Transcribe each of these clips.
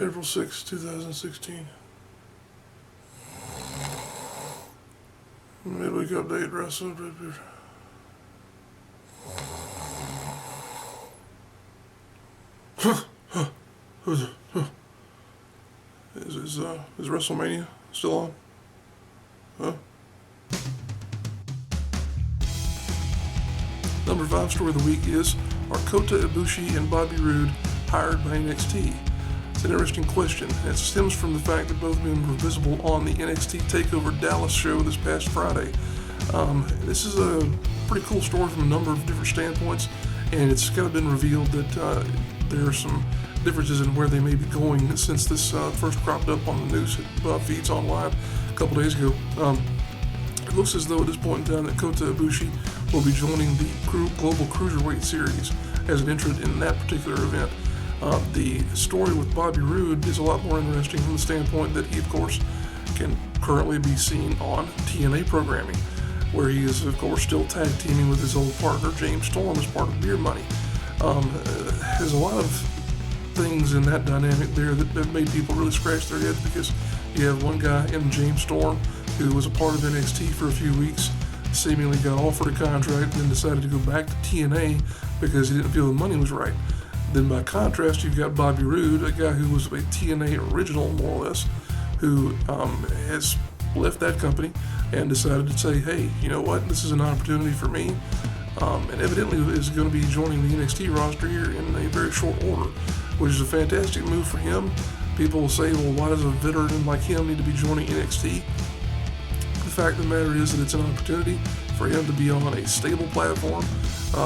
April 6, 2016. Midweek update, Rasslin, Redbeard. Is WrestleMania still on? Huh? Number 5 story of the week is, are Kota, Ibushi, and Bobby Roode hired by NXT? It's an interesting question. It stems from the fact that both men were visible on the NXT TakeOver Dallas show this past Friday. This is a pretty cool story from a number of different standpoints, and it's kind of been revealed that there are some differences in where they may be going since this first cropped up on the news feeds online a couple days ago. It looks as though at this point in time that Kota Ibushi will be joining the Global Cruiserweight Series as an entrant in that particular event. The story with Bobby Roode is a lot more interesting from the standpoint that he, of course, can currently be seen on TNA programming, where he is, of course, still tag teaming with his old partner, James Storm, as part of Beer Money. There's a lot of things in that dynamic there that have made people really scratch their heads, because you have one guy in James Storm who was a part of NXT for a few weeks, seemingly got offered a contract and then decided to go back to TNA because he didn't feel the money was right. Then by contrast, you've got Bobby Roode, a guy who was a TNA original, more or less, who has left that company and decided to say, hey, you know what, this is an opportunity for me, and evidently is going to be joining the NXT roster here in a very short order, which is a fantastic move for him. People will say, well, why does a veteran like him need to be joining NXT? The fact of the matter is that it's an opportunity for him to be on a stable platform,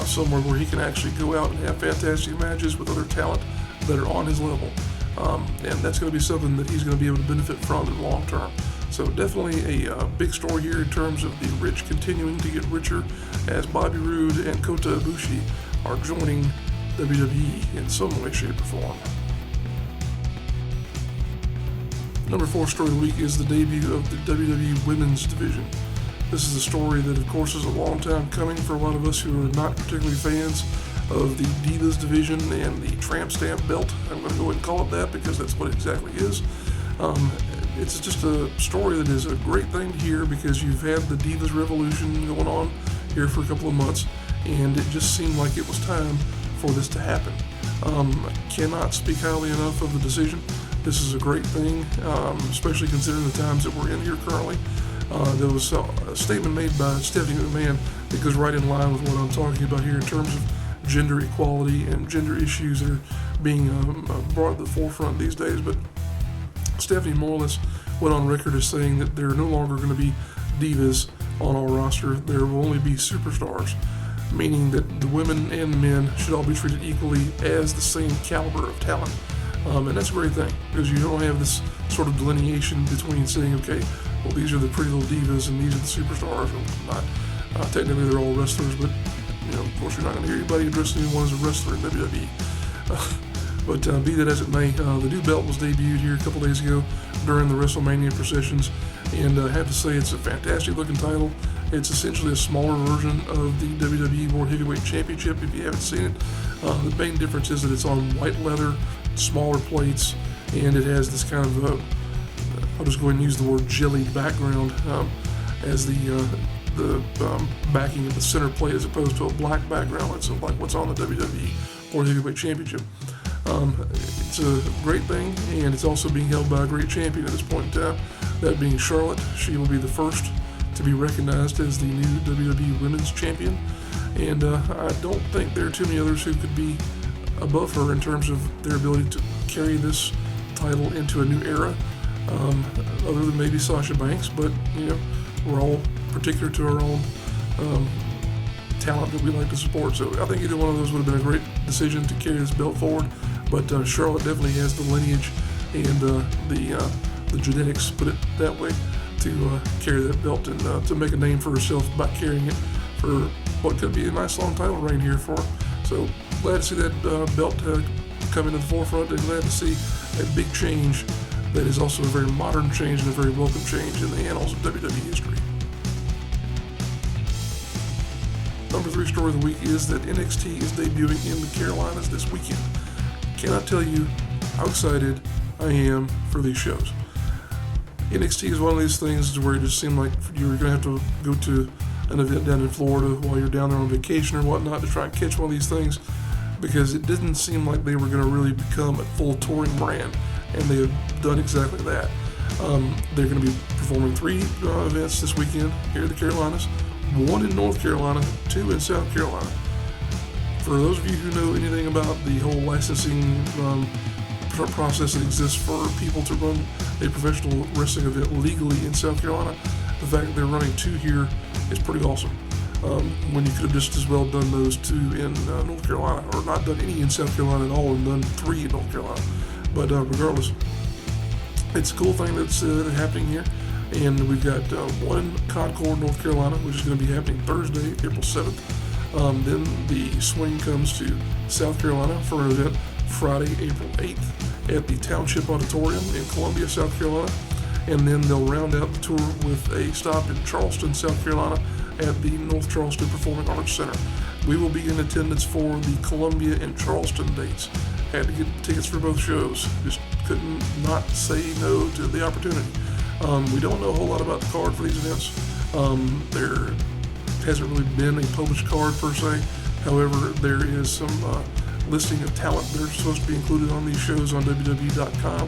somewhere where he can actually go out and have fantastic matches with other talent that are on his level. And that's going to be something that he's going to be able to benefit from in the long term. So definitely a big story here in terms of the rich continuing to get richer as Bobby Roode and Kota Ibushi are joining WWE in some way, shape, or form. Number 4 story of the week is the debut of the WWE Women's Division. This is a story that, of course, is a long time coming for a lot of us who are not particularly fans of the Divas Division and the Tramp Stamp belt. I'm going to go ahead and call it that because that's what it exactly is. It's just a story that is a great thing to hear, because you've had the Divas Revolution going on here for a couple of months, and it just seemed like it was time for this to happen. I cannot speak highly enough of the decision. This is a great thing, especially considering the times that we're in here currently. There was a statement made by Stephanie McMahon that goes right in line with what I'm talking about here in terms of gender equality and gender issues that are being brought to the forefront these days. But Stephanie more or less went on record as saying that there are no longer going to be divas on our roster. There will only be superstars, meaning that the women and the men should all be treated equally as the same caliber of talent. And that's a great thing, because you don't have this sort of delineation between saying, okay, well, these are the pretty little divas and these are the superstars. Well, not technically they're all wrestlers, but of course you're not going to hear anybody address anyone as a wrestler in WWE. But be that as it may, the new belt was debuted here a couple days ago during the WrestleMania processions, and I have to say it's a fantastic looking title. It's essentially a smaller version of the WWE World Heavyweight Championship if you haven't seen it. The main difference is that it's on white leather, smaller plates, and it has this kind of, I'll just go ahead and use the word jellied background as the backing of the center plate, as opposed to a black background like what's on the WWE World Heavyweight Championship. It's a great thing, and it's also being held by a great champion at this point in time, that being Charlotte. She will be the first to be recognized as the new WWE Women's Champion, and I don't think there are too many others who could be above her in terms of their ability to carry this title into a new era, other than maybe Sasha Banks, but we're all particular to our own talent that we like to support. So I think either one of those would have been a great decision to carry this belt forward, but Charlotte definitely has the lineage and the genetics, put it that way, to carry that belt and to make a name for herself by carrying it for what could be a nice long title reign here for her. So glad to see that belt come into the forefront, and glad to see a big change that is also a very modern change and a very welcome change in the annals of WWE history. Number 3 story of the week is that NXT is debuting in the Carolinas this weekend. Cannot tell you how excited I am for these shows. NXT is one of these things where it just seemed like you were going to have to go to an event down in Florida while you're down there on vacation or whatnot to try and catch one of these things, because it didn't seem like they were going to really become a full touring brand, and they have done exactly that. They're going to be performing 3 events this weekend here in the Carolinas, 1 in North Carolina, 2 in South Carolina. For those of you who know anything about the whole licensing process that exists for people to run a professional wrestling event legally in South Carolina, the fact that they're running 2 here is pretty awesome. When you could have just as well done those 2 in North Carolina, or not done any in South Carolina at all and done 3 in North Carolina. But regardless, it's a cool thing that's happening here. And we've got 1 in Concord, North Carolina, which is going to be happening Thursday, April 7th. Then the swing comes to South Carolina for an event Friday, April 8th at the Township Auditorium in Columbia, South Carolina. And then they'll round out the tour with a stop in Charleston, South Carolina at the North Charleston Performing Arts Center. We will be in attendance for the Columbia and Charleston dates. Had to get tickets for both shows. Just couldn't not say no to the opportunity. We don't know a whole lot about the card for these events. There hasn't really been a published card per se. However, there is some listing of talent that are supposed to be included on these shows on WWE.com.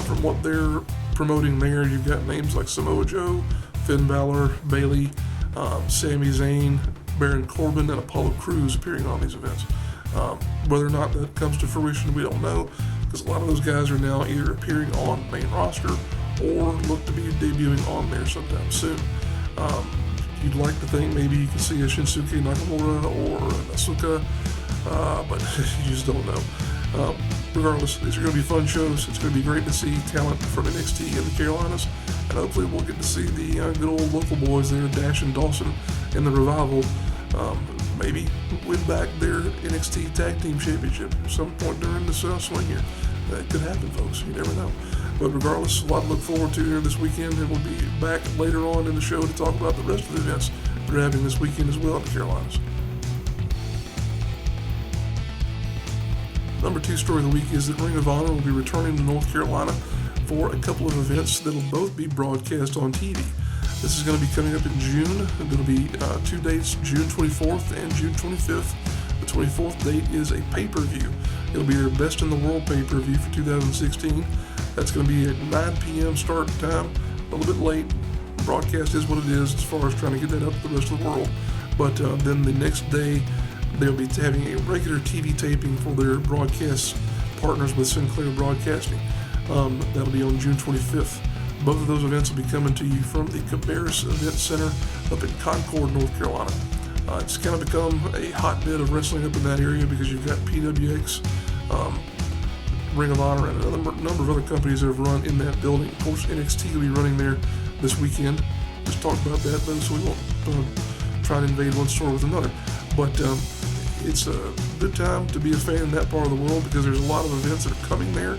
From what they're promoting there, you've got names like Samoa Joe, Finn Balor, Bayley, Sami Zayn, Baron Corbin, and Apollo Crews appearing on these events. Whether or not that comes to fruition, we don't know, because a lot of those guys are now either appearing on main roster or look to be debuting on there sometime soon. You'd like to think maybe you can see a Shinsuke Nakamura or an Asuka, but you just don't know. Regardless, these are going to be fun shows. It's going to be great to see talent from NXT in the Carolinas, and hopefully we'll get to see the good old local boys there, Dash and Dawson, in the Revival, maybe win back their NXT Tag Team Championship at some point during this swing here. That could happen, folks. You never know. But regardless, a lot to look forward to here this weekend, and we'll be back later on in the show to talk about the rest of the events they're having this weekend as well in the Carolinas. Number 2 story of the week is that Ring of Honor will be returning to North Carolina for a couple of events that will both be broadcast on TV. This is going to be coming up in June, and it'll be 2 dates, June 24th and June 25th. The 24th date is a pay-per-view. It'll be their Best in the World pay-per-view for 2016. That's going to be at 9 p.m. start time, a little bit late. The broadcast is what it is as far as trying to get that up to the rest of the world. But then the next day, they'll be having a regular TV taping for their broadcast partners with Sinclair Broadcasting. That'll be on June 25th. Both of those events will be coming to you from the Cabarrus Event Center up in Concord, North Carolina. It's kind of become a hotbed of wrestling up in that area because you've got PWX, Ring of Honor, and a number of other companies that have run in that building. Of course, NXT will be running there this weekend. Just talk about that though, so we won't try and invade one store with another. But it's a good time to be a fan in that part of the world because there's a lot of events that are coming there.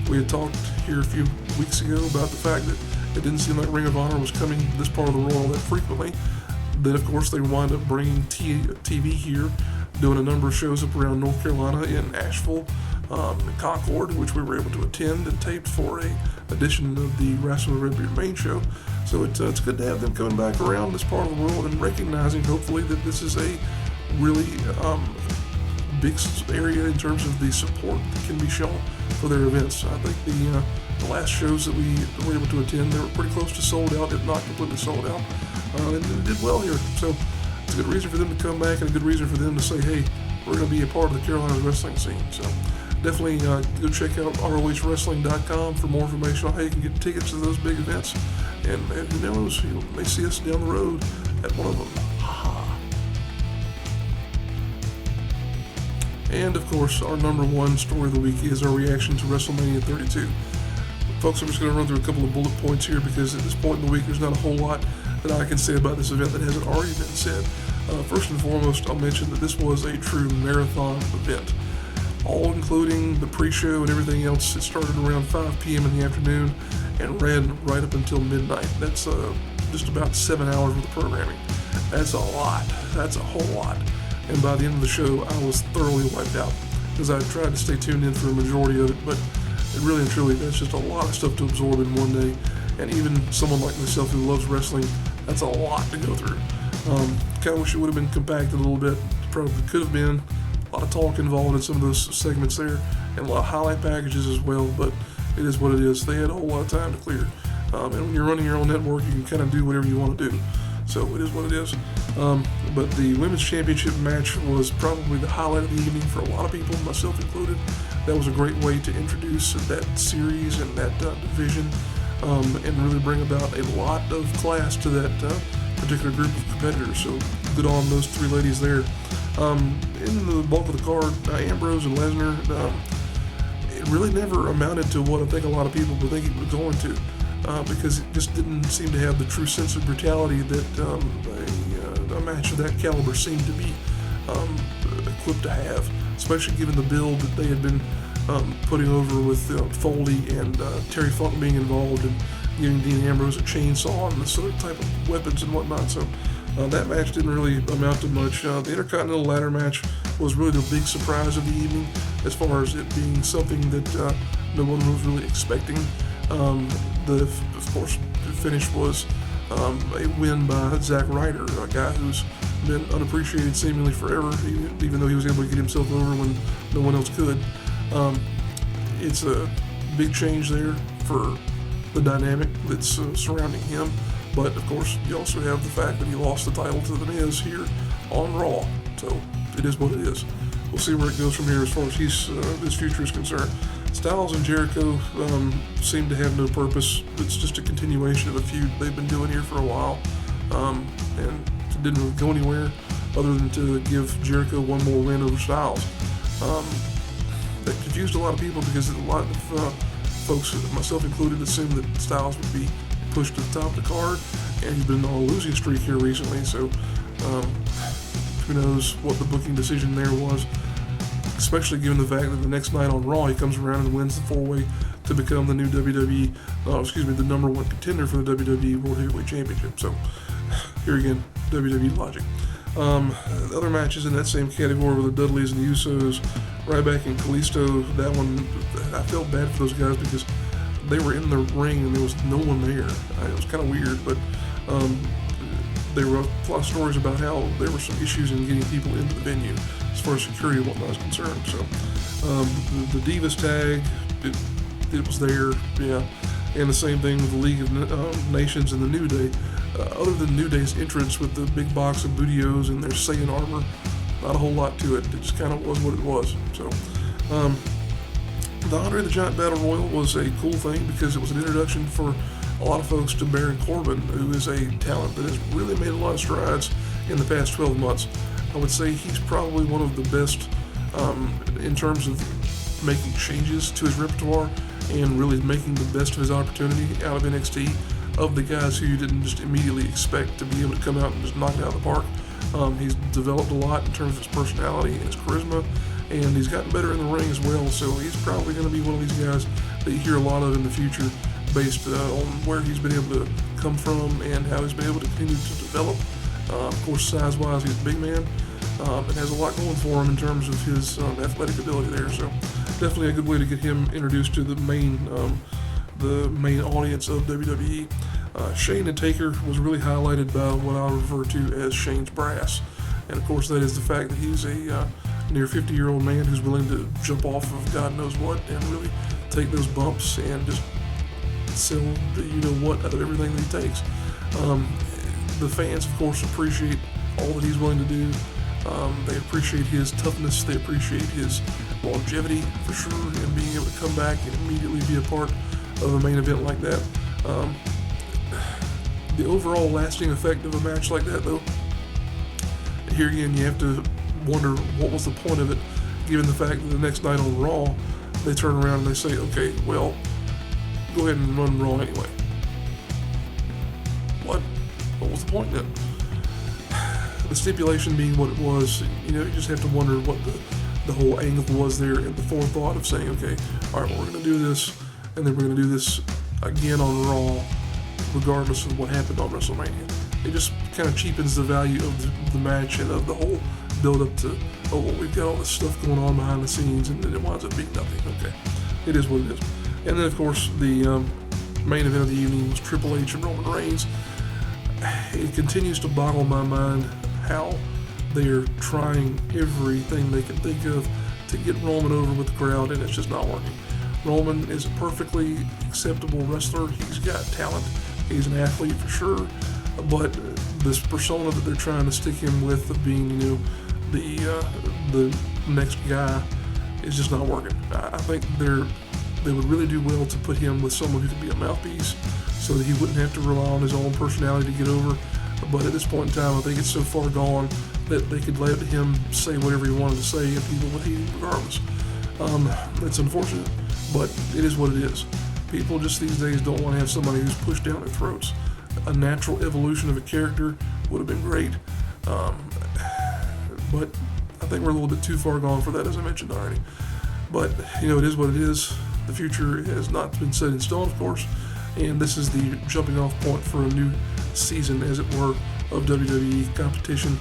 We had talked here a few weeks ago about the fact that it didn't seem like Ring of Honor was coming to this part of the world all that frequently. Then, of course, they wind up bringing TV here, doing a number of shows up around North Carolina in Asheville, in Concord, which we were able to attend and taped for a edition of the Rasslin Redbeard main show. So it's good to have them coming back around this part of the world and recognizing, hopefully, that this is a really big area in terms of the support that can be shown for their events. I think the last shows that we were able to attend, they were pretty close to sold out, if not completely sold out. And they did well here. So it's a good reason for them to come back and a good reason for them to say, hey, we're going to be a part of the Carolinas wrestling scene. So definitely go check out ROHWrestling.com for more information on how you can get tickets to those big events. And who knows, you may see us down the road at one of them. And of course, our number 1 story of the week is our reaction to WrestleMania 32. Folks, I'm just going to run through a couple of bullet points here because at this point in the week, there's not a whole lot that I can say about this event that hasn't already been said. First and foremost, I'll mention that this was a true marathon event, all including the pre-show and everything else. It started around 5 p.m. in the afternoon and ran right up until midnight. That's just about 7 hours worth of programming. That's a lot. That's a whole lot. And by the end of the show, I was thoroughly wiped out because I tried to stay tuned in for the majority of it, but And really and truly, that's just a lot of stuff to absorb in one day. And even someone like myself who loves wrestling, that's a lot to go through. Kind of wish it would have been compacted a little bit. Probably could have been. A lot of talk involved in some of those segments there, and a lot of highlight packages as well, but it is what it is. They had a whole lot of time to clear. And when you're running your own network, you can kind of do whatever you want to do. So it is what it is. But the Women's Championship match was probably the highlight of the evening for a lot of people, myself included. That was a great way to introduce that series and that division, and really bring about a lot of class to that particular group of competitors. So good on those three ladies there. In the bulk of the card, Ambrose and Lesnar, it really never amounted to what I think a lot of people would think it was going to, because it just didn't seem to have the true sense of brutality that a match of that caliber seemed to be equipped to have, especially given the build that they had been putting over with Foley and Terry Funk being involved and giving Dean Ambrose a chainsaw and this other type of weapons and whatnot. So that match didn't really amount to much. The Intercontinental Ladder match was really the big surprise of the evening, as far as it being something that no one was really expecting. Of course, the finish was a win by Zack Ryder, a guy who's been unappreciated seemingly forever, even though he was able to get himself over when no one else could. It's a big change there for the dynamic that's surrounding him. But, of course, you also have the fact that he lost the title to The Miz here on Raw. So, it is what it is. We'll see where it goes from here as far as his future is concerned. Styles and Jericho seem to have no purpose. It's just a continuation of a feud they've been doing here for a while. And it didn't really go anywhere other than to give Jericho one more win over Styles. That confused a lot of people because a lot of folks, myself included, assumed that Styles would be pushed to the top of the card, and he's been on a losing streak here recently, so who knows what the booking decision there was, especially given the fact that the next night on Raw he comes around and wins the four-way to become the new the number one contender for the WWE World Heavyweight Championship. So here again, WWE logic. The other matches in that same category were the Dudleys and the Usos, Ryback and Kalisto. That one, I felt bad for those guys because they were in the ring and there was no one there. It was kind of weird, but there were a lot of stories about how there were some issues in getting people into the venue as far as security and whatnot is concerned. So the Divas tag, it was there, yeah. And the same thing with the League of Nations and the New Day. Other than New Day's entrance with the big box of Budios and their Saiyan armor, not a whole lot to it. It just kind of was what it was. So the Andre the Giant Battle Royal was a cool thing because it was an introduction for a lot of folks to Baron Corbin, who is a talent that has really made a lot of strides in the past 12 months. I would say he's probably one of the best in terms of making changes to his repertoire and really making the best of his opportunity out of NXT, of the guys who you didn't just immediately expect to be able to come out and just knock it out of the park. He's developed a lot in terms of his personality and his charisma, and he's gotten better in the ring as well, so he's probably going to be one of these guys that you hear a lot of in the future based on where he's been able to come from and how he's been able to continue to develop. Of course, size-wise, he's a big man and has a lot going for him in terms of his athletic ability there, so definitely a good way to get him introduced to the main audience of WWE. Shane and Taker was really highlighted by what I'll refer to as Shane's brass, and of course that is the fact that he's a near 50-year-old man who's willing to jump off of God knows what and really take those bumps and just sell the you-know-what out of everything that he takes. The fans, of course, appreciate all that he's willing to do. They appreciate his toughness. They appreciate his longevity, for sure, and being able to come back and immediately be a part of a main event like that. The overall lasting effect of a match like that, though, here again, you have to wonder what was the point of it, given the fact that the next night on Raw, they turn around and they say, okay, well, go ahead and run Raw anyway. What was the point then? The stipulation being what it was, you just have to wonder what the whole angle was there and the forethought of saying, okay, all right, well, we're going to do this, and then we're going to do this again on Raw, regardless of what happened on WrestleMania. It just kind of cheapens the value of the match and of the whole build-up to, oh, well, we've got all this stuff going on behind the scenes, and then it winds up being nothing. Okay, it is what it is. And then, of course, the main event of the evening was Triple H and Roman Reigns. It continues to boggle my mind how they are trying everything they can think of to get Roman over with the crowd, and it's just not working. Roman is a perfectly acceptable wrestler. He's got talent. He's an athlete for sure, but this persona that they're trying to stick him with of being, the next guy is just not working. I think they would really do well to put him with someone who could be a mouthpiece so that he wouldn't have to rely on his own personality to get over. But at this point in time, I think it's so far gone that they could let him say whatever he wanted to say and people would hate him regardless. It's unfortunate, but it is what it is. People just these days don't want to have somebody who's pushed down their throats. A natural evolution of a character would have been great, but I think we're a little bit too far gone for that, as I mentioned already. But, it is what it is. The future has not been set in stone, of course, and this is the jumping off point for a new season, as it were, of WWE competition.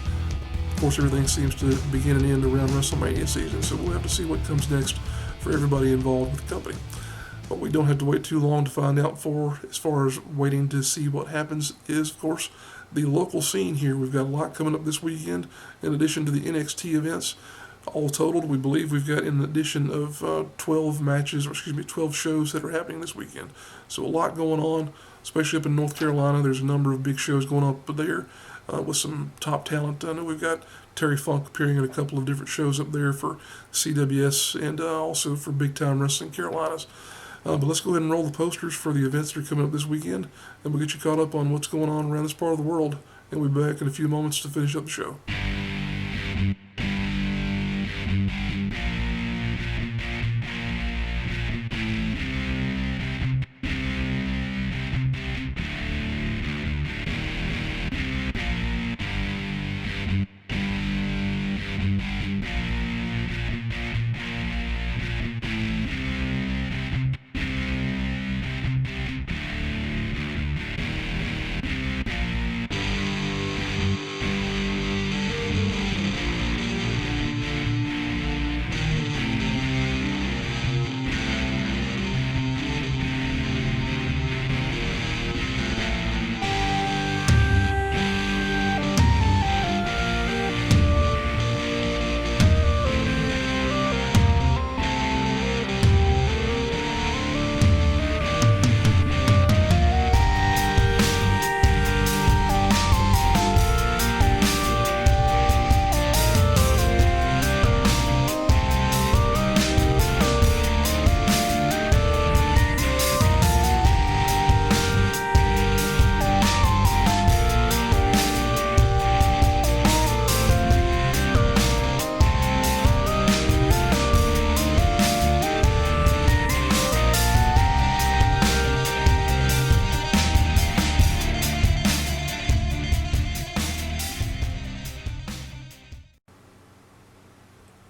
Of course, everything seems to begin and end around WrestleMania season, so we'll have to see what comes next for everybody involved with the company. But we don't have to wait too long to find out as far as waiting to see what happens is, of course, the local scene here. We've got a lot coming up this weekend in addition to the NXT events. All totaled, we believe we've got an addition of 12 shows that are happening this weekend. So a lot going on, especially up in North Carolina. There's a number of big shows going up there with some top talent. I know we've got Terry Funk appearing at a couple of different shows up there for CWS and also for Big Time Wrestling Carolinas. But let's go ahead and roll the posters for the events that are coming up this weekend, and we'll get you caught up on what's going on around this part of the world. And we'll be back in a few moments to finish up the show.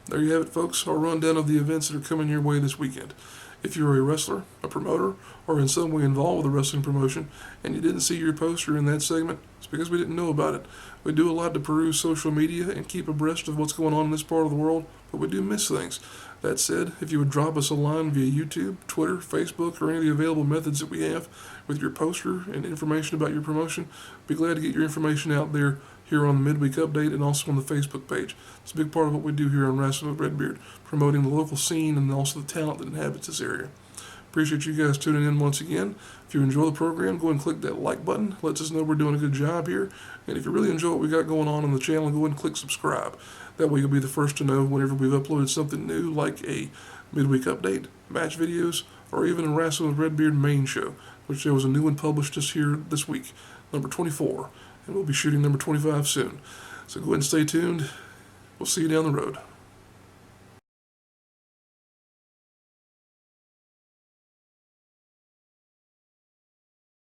There you have it, folks, our rundown of the events that are coming your way this weekend. If you're a wrestler, a promoter, or in some way involved with a wrestling promotion, and you didn't see your poster in that segment, it's because we didn't know about it. We do a lot to peruse social media and keep abreast of what's going on in this part of the world, but we do miss things. That said, if you would drop us a line via YouTube, Twitter, Facebook, or any of the available methods that we have with your poster and information about your promotion, be glad to get your information out there here on the Midweek Update and also on the Facebook page. It's a big part of what we do here on Rasslin with Redbeard, promoting the local scene and also the talent that inhabits this area. Appreciate you guys tuning in once again. If you enjoy the program, go and click that like button. Lets us know we're doing a good job here. And if you really enjoy what we got going on the channel, go and click subscribe. That way you'll be the first to know whenever we've uploaded something new, like a midweek update, match videos, or even a Rasslin with Redbeard main show, which there was a new one published just here this week, number 24. And we'll be shooting number 25 soon. So go ahead and stay tuned. We'll see you down the road.